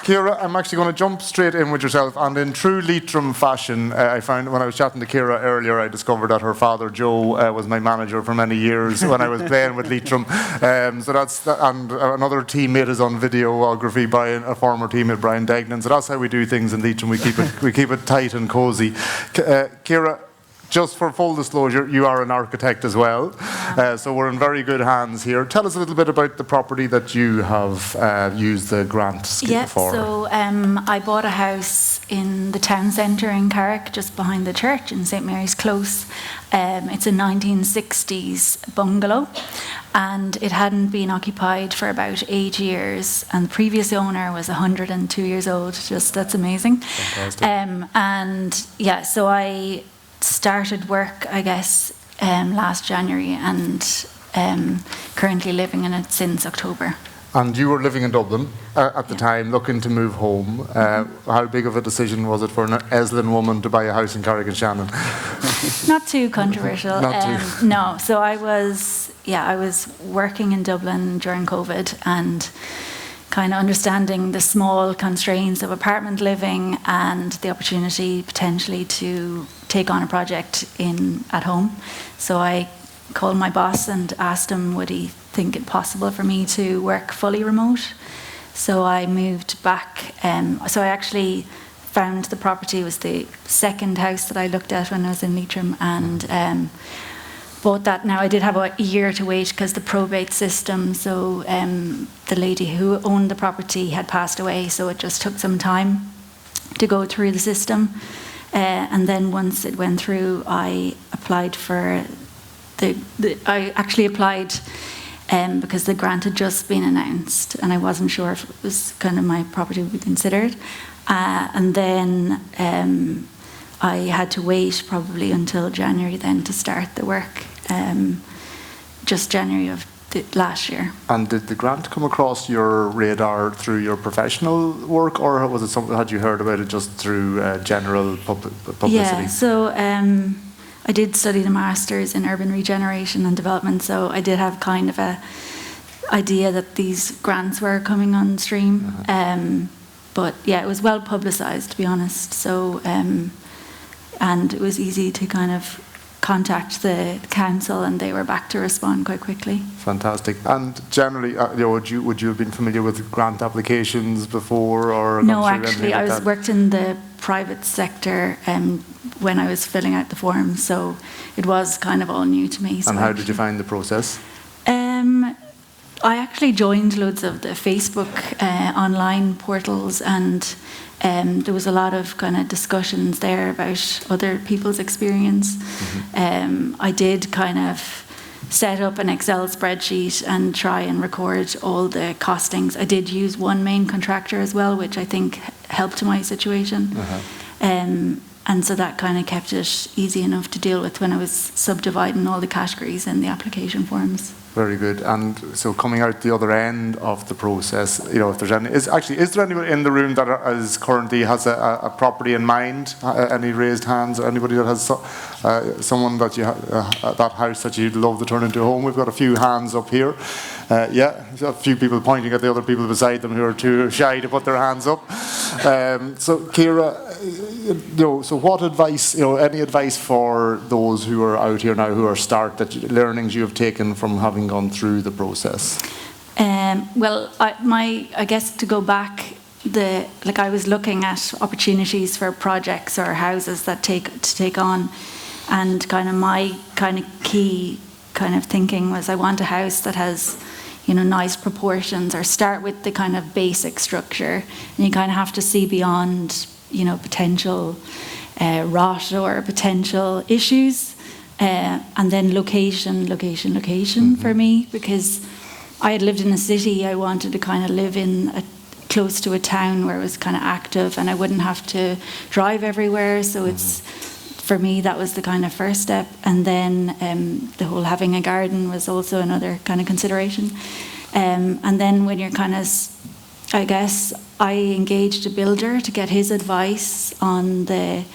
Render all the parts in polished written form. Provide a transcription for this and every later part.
Ciara, I'm actually going to jump straight in with yourself, and in true Leitrim fashion, I found when I was chatting to Ciara earlier, I discovered that her father Joe was my manager for many years when I was playing with Leitrim. So that's and another teammate is on videography, Brian, a former teammate, Brian Degnan. So that's how we do things in Leitrim. We keep it tight and cosy. Ciara, just for full disclosure, you are an architect as well, so we're in very good hands here. Tell us a little bit about the property that you have used the grant scheme for. So I bought a house in the town centre in Carrick, just behind the church in St Mary's Close. It's a 1960s bungalow, and it hadn't been occupied for about 8 years, and the previous owner was 102 years old. That's amazing. Fantastic. And yeah, so I started work, I guess, last January, and currently living in it since October. And you were living in Dublin at the time, looking to move home. How big of a decision was it for an Eslin woman to buy a house in Carrick-on Shannon? Not too controversial. No. So I was working in Dublin during COVID, and kind of understanding the small constraints of apartment living and the opportunity potentially to take on a project at home. So I called my boss and asked him would he think it possible for me to work fully remote. So I moved back. So I actually found the property was the second house that I looked at when I was in Leitrim, and bought that. Now I did have a year to wait because the probate system, so the lady who owned the property had passed away, so it just took some time to go through the system. And then once it went through, I applied for I actually applied because the grant had just been announced, and I wasn't sure if it was kind of my property would be considered. And then I had to wait probably until January then to start the work, just January of last year. And did the grant come across your radar through your professional work, or was it something, had you heard about it just through general publicity? Yeah, so I did study the Masters in Urban Regeneration and Development, so I did have kind of a idea that these grants were coming on stream. But yeah, it was well publicised, to be honest. So, and it was easy to kind of contact the council, and they were back to respond quite quickly. Fantastic. And generally, would you have been familiar with grant applications before, or no? Actually, I worked in the private sector when I was filling out the forms, so it was kind of all new to me. So and how did you find the process? I actually joined loads of the Facebook online portals, and there was a lot of kind of discussions there about other people's experience. I did kind of set up an Excel spreadsheet and try and record all the costings. I did use one main contractor as well, which I think helped my situation. And so that kind of kept it easy enough to deal with when I was subdividing all the categories in the application forms. Very good. And so coming out the other end of the process, if there's any, is there anyone in the room that currently has a property in mind? Any raised hands? Anybody that has someone that that house that you'd love to turn into a home? We've got a few hands up here. A few people pointing at the other people beside them who are too shy to put their hands up. So Ciara, so what advice, any advice for those who are out here now who are learnings you have taken from having gone through the process? Well, I guess to go back, I was looking at opportunities for projects or houses to take on, and kind of my kind of key kind of thinking was I want a house that has nice proportions, or start with the kind of basic structure, and you kind of have to see beyond potential rot or potential issues, and then location for me, because I had lived in a city. I wanted to kind of live close to a town where it was kind of active and I wouldn't have to drive everywhere, so it's for me that was the kind of first step. And then the whole having a garden was also another kind of consideration, and then when you're kind of, I guess I engaged a builder to get his advice on the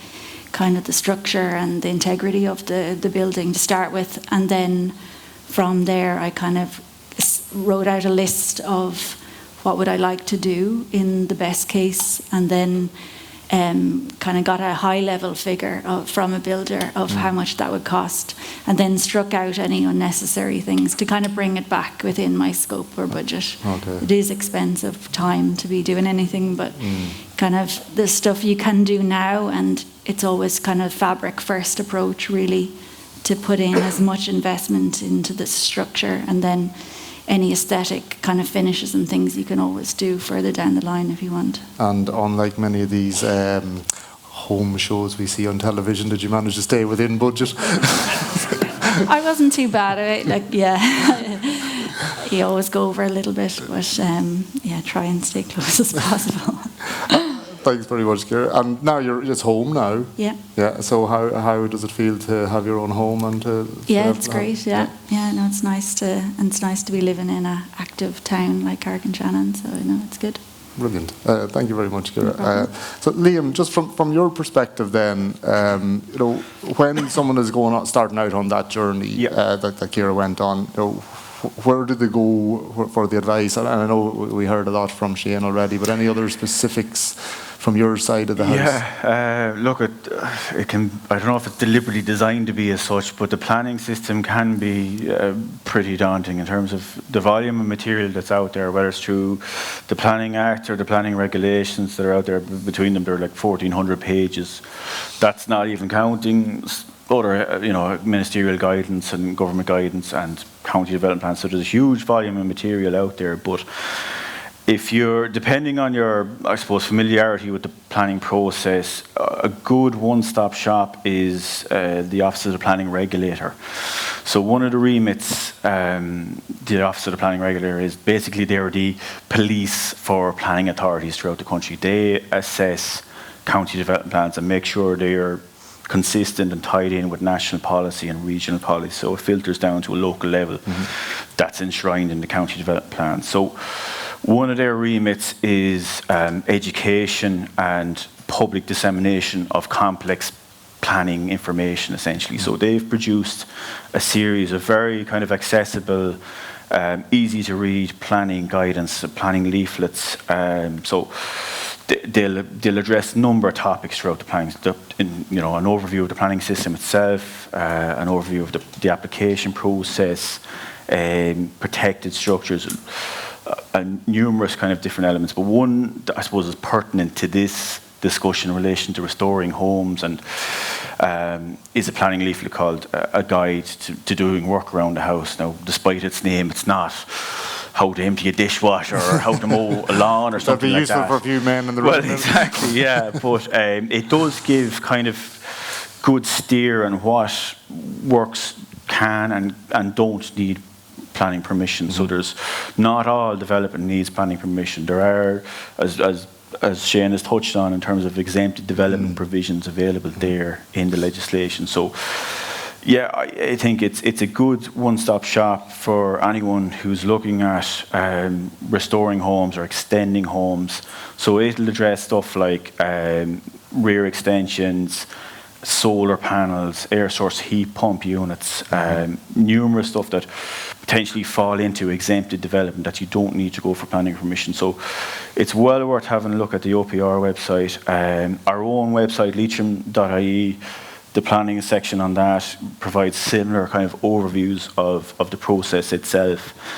kind of the structure and the integrity of the building to start with, and then from there I kind of wrote out a list of what would I like to do in the best case, and then kind of got a high-level figure from a builder of how much that would cost, and then struck out any unnecessary things to kind of bring it back within my scope or budget. Okay. It is expensive time to be doing anything, but kind of the stuff you can do now, and it's always kind of fabric-first approach, really, to put in as much investment into the structure, and then any aesthetic kind of finishes and things you can always do further down the line if you want. And unlike many of these home shows we see on television, did you manage to stay within budget? I wasn't too bad at it. Like, yeah, you always go over a little bit, but yeah, try and stay close as possible. Thanks very much, Ciara. And now you're just home now. Yeah. Yeah. So how does it feel to have your own home and to? Yeah, it's great. Yeah. No, it's nice to be living in an active town like Carrick-on Shannon. So it's good. Brilliant. Thank you very much, Ciara. So Liam, just from your perspective, then, when someone is starting out on that journey that Ciara went on, where did they go for the advice? And I know we heard a lot from Shane already, but any other specifics from your side of the house? Yeah, look, it can. I don't know if it's deliberately designed to be as such, but the planning system can be pretty daunting in terms of the volume of material that's out there, whether it's through the Planning Act or the planning regulations that are out there. Between them, they're like 1,400 pages. That's not even counting other, ministerial guidance and government guidance and county development plans. So there's a huge volume of material out there, but if you're, depending on your, I suppose, familiarity with the planning process, a good one-stop shop is the Office of the Planning Regulator. So one of the remits, the Office of the Planning Regulator is basically they're the police for planning authorities throughout the country. They assess county development plans and make sure they are consistent and tied in with national policy and regional policy. So it filters down to a local level that's enshrined in the county development plan. So one of their remits is education and public dissemination of complex planning information, essentially. So they've produced a series of very kind of accessible, easy to read planning guidance, planning leaflets. So they'll address a number of topics throughout the planning, an overview of the planning system itself, an overview of the application process, protected structures, and numerous kind of different elements. But one that I suppose is pertinent to this discussion in relation to restoring homes and is a planning leaflet called A Guide to Doing Work Around the House. Now, despite its name, it's not how to empty a dishwasher or how to mow a lawn or something like that. That'd be useful for a few men in the room. Well, exactly, yeah. But it does give kind of good steer on what works can and don't need planning permission. So there's not all development needs planning permission. There are, as Shane has touched on, in terms of exempted development provisions available there in the legislation. So yeah, I think it's a good one-stop shop for anyone who's looking at restoring homes or extending homes. So it'll address stuff like rear extensions, solar panels, air source heat pump units, numerous stuff that potentially fall into exempted development that you don't need to go for planning permission. So it's well worth having a look at the OPR website. Our own website, leitrim.ie, the planning section on that provides similar kind of overviews of the process itself.